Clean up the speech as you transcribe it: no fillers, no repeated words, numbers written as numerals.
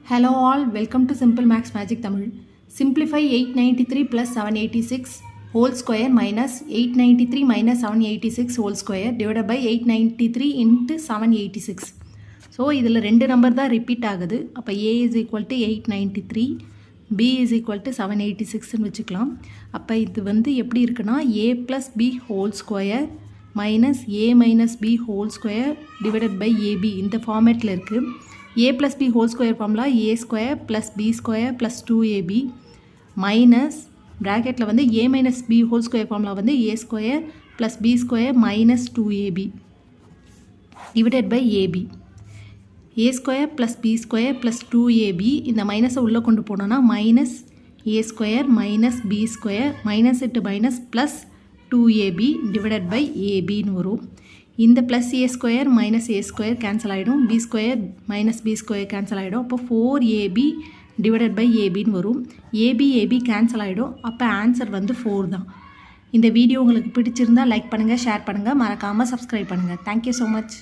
Hello all, welcome to Simple Max Magic Tamil. Simplify 893 plus 786 whole square minus 893 minus 786 whole square divided by 893 into 786. So, இதில் ரெண்டு number தான் repeat ஆகுது. அப்போ A is equal to 893, B is equal to 786 வச்சுக்கலாம். அப்போ இது வந்து எப்படி இருக்குன்னா A plus B whole square minus A minus B whole square divided by AB இந்த ஃபார்மேட்டில் இருக்குது. A plus B whole square formula A square plus B square plus 2AB minus bracketல வந்து A minus B whole square formula வந்து A square plus B square minus 2AB divided by AB A square plus B square plus 2AB இந்த மைனஸை உள்ளே கொண்டு போனோன்னா minus A square minus B square minus into minus plus 2AB divided by AB ன்னு வரும். இந்த plus a square minus a square cancel ஆகிடும், b square minus b square cancel ஆகிடும். அப்போ 4ab divided by ab ன்னு வரும். ab cancel ஆகிடும். அப்போ ஆன்சர் வந்து 4 தான். இந்த வீடியோ உங்களுக்கு பிடிச்சிருந்தா லைக் பண்ணுங்கள், ஷேர் பண்ணுங்கள், மறக்காமல் சப்ஸ்கிரைப் பண்ணுங்கள். Thank you so much.